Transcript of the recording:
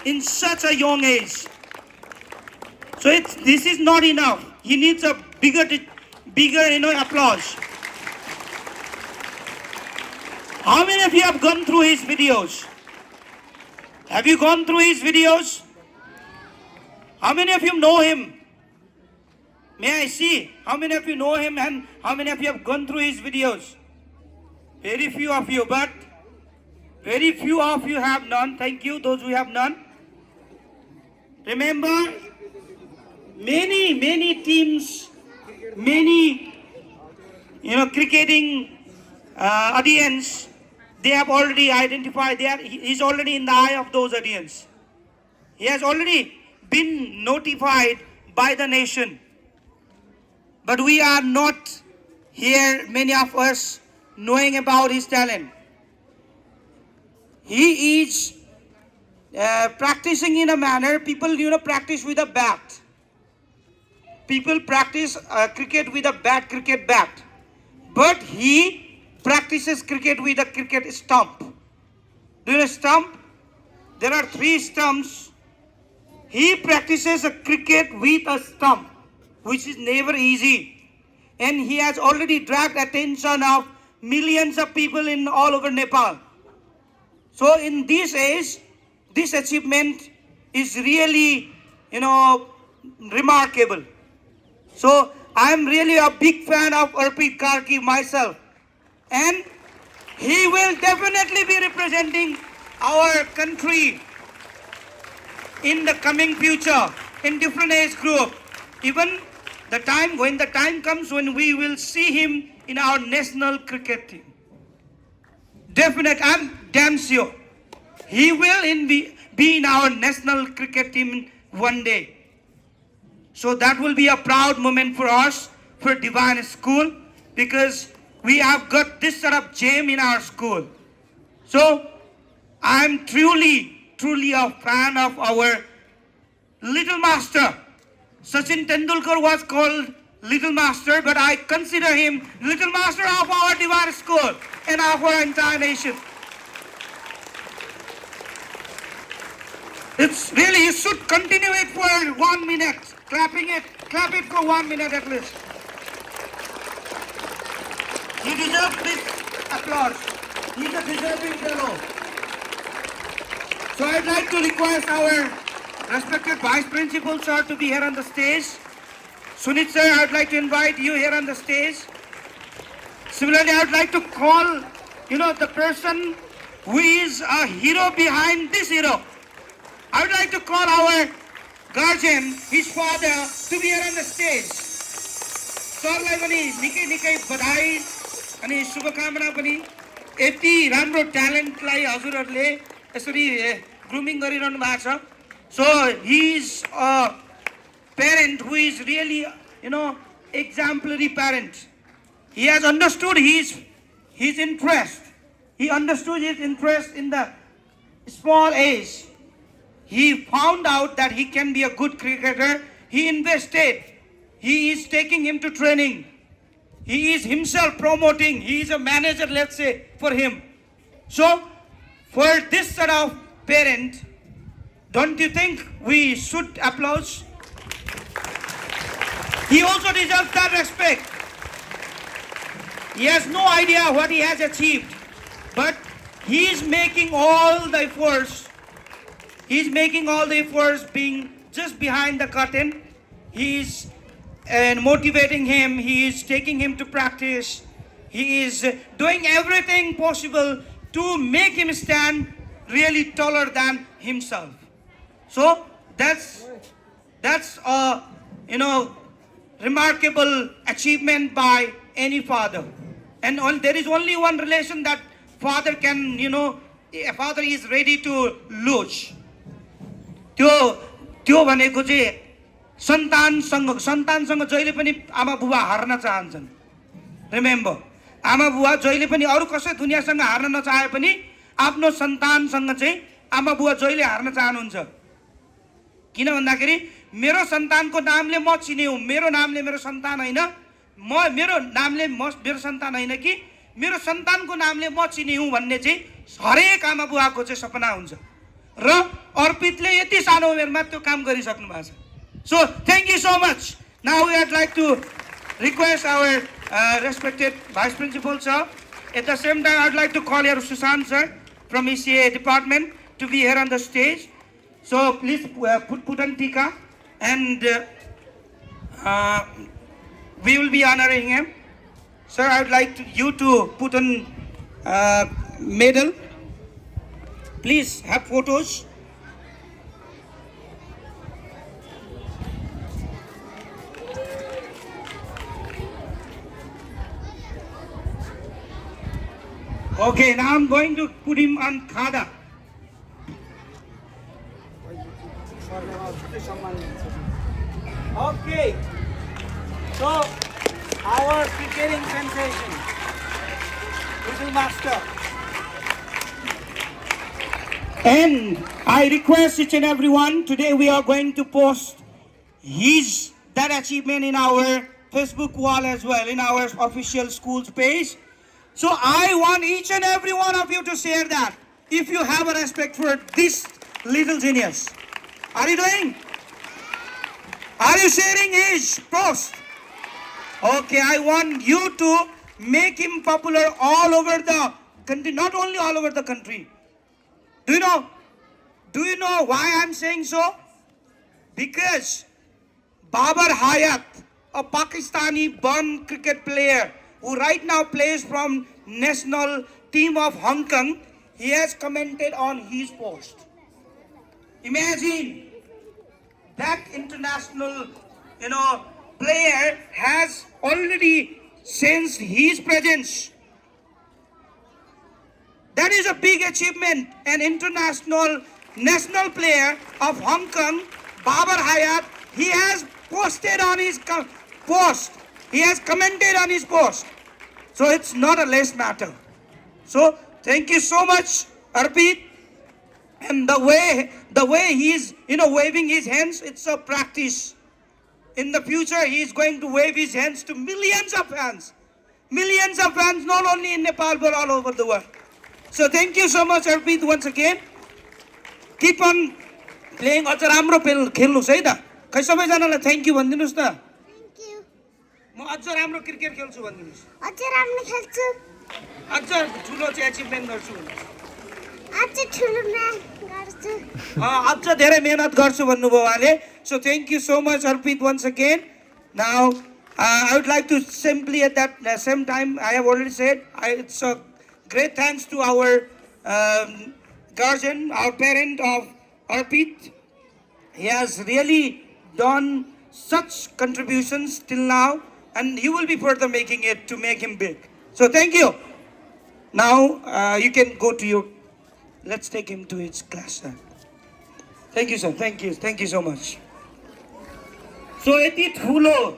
in such a young age. So this is not enough. He needs a bigger applause. How many of you have gone through his videos? Have you gone through his videos? How many of you know him? May I see how many of you know him and how many of you have gone through his videos? Very few of you, but very few of you have none. Thank you, those who have none. Remember, many teams, many cricketing audience, they have already identified. He's already in the eye of those audience. He has already been notified by the nation. But we are not here, many of us, knowing about his talent. He is practicing in a manner, people practice with a bat. People practice cricket with a cricket bat. But he practices cricket with a cricket stump. Do you know stump? There are 3 stumps. He practices a cricket with a stump, which is never easy. And he has already dragged attention of millions of people in all over Nepal. So in this age, this achievement is really, remarkable. So I am really a big fan of Arpit Karki myself. And he will definitely be representing our country in the coming future in different age group. Even when the time comes when we will see him in our national cricket team. Definitely, I'm damn sure. He will be in our national cricket team one day. So that will be a proud moment for us, for Divine School, because we have got this sort of gem in our school. So I'm truly a fan of our little master. Sachin Tendulkar was called Little Master, but I consider him Little Master of our Divine School and of our entire nation. It's really, you should continue it for 1 minute. Clap it for 1 minute at least. He deserves this applause. He's a deserving fellow. So I'd like to request our respected Vice Principal, sir, to be here on the stage. Sunit, sir, I'd like to invite you here on the stage. Similarly, I'd like to call, the person who is a hero behind this hero. I would like to call our guardian, his father, to be here on the stage. सरलाई पनि निकै बधाई अनि शुभकामना पनि यति राम्रो ट्यालेन्टलाई हजुरहरूले यसरी ग्रुमिङ गरिरहनु भएको छ. So he is a parent who is really, exemplary parent. He has understood his interest. He understood his interest in the small age. He found out that he can be a good cricketer. He invested. He is taking him to training. He is himself promoting. He is a manager, let's say, for him. So, for this sort of parent, don't you think we should applaud? He also deserves that respect. He has no idea what he has achieved, but he is making all the efforts. He is making all the efforts being just behind the curtain. He is motivating him. He is taking him to practice. He is doing everything possible to make him stand really taller than himself. So that's a remarkable achievement by any father. And there is only one relation that father can, a father is ready to lose. त्यो भनेको चाहिँ सन्तानसँग जहिले पनि आमा बुबा horn चाहन्छन्. Remember, आमा बुबा जहिले पनि अरू कसै दुनियासँग हार्न नचाहे पनि आफ्नो सन्तानसँग चाहिँ आमा बुबा जहिले हार्न चाहनुहुन्छ. किन भन्दाखेरि मेरो सन्तानको नामले म चिने हुँ, मेरो नामले मेरो सन्तान हैन, मेरो नामले मेरो सन्तान हैन कि मेरो सन्तानको नामले म चिने हुँ भन्ने चाहिँ हरेक आमा बुबाको चाहिँ सपना हुन्छ. र अर्पितले यति सानो उमेरमा त्यो काम गरिसक्नु भएको छ. So thank you so much. Now we would like to request our respected Vice Principal sir. At the same time, I would like to call here Sushant sir from ECA department to be here on the stage. So please put on tika, and we will be honoring him. Sir, I would like you to put on medal. Please have photos. Okay, now I'm going to put him on khada. Okay, so our cricketing sensation, Little Master. And I request each and everyone, today we are going to post that achievement in our Facebook wall as well, in our official school's page. So I want each and every one of you to share that, if you have a respect for this little genius. Are you doing? Are you sharing his post? Okay, I want you to make him popular all over the country, not only all over the country. Do you know why I'm saying so? Because Babar Hayat, a Pakistani born cricket player who right now plays from national team of Hong Kong, he has commented on his post. Imagine that international, player has already sensed his presence. That is a big achievement. An international national player of Hong Kong, Babar Hayat, he has posted on his post. He has commented on his post. So it's not a less matter. So thank you so much, Arpit. And the way he's waving his hands, it's a practice. In the future, he is going to wave his hands to millions of fans. Millions of fans, not only in Nepal, but all over the world. So thank you so much, Arpit, once again. Keep on playing. अझ राम्रो खेल्नुस् है त. खै सबैजनालाई thank you भनिदिनुस् त. Thank you. म अझ राम्रो क्रिकेट खेल्छु भनिदिनुस्. अझ राम्रो खेल्छु. अझ ठुलो चाहिँ अचिभमेन्ट गर्छु भन्नुहोस्. अझ ठुलो म्याच गर्छु. अझ धेरै मेहनत गर्छु भन्नुभयो उहाँले. So thank you so much, Arpit, once again. Now, I would like to simply at that same time, I have already said, it's a great thanks to our guardian, our parent of Arpit. He has really done such contributions till now, and he will be further making it to make him big. So thank you. Now, you can go to your, let's take him to his class. Sir. Thank you, sir. Thank you so much. So, यति ठुलो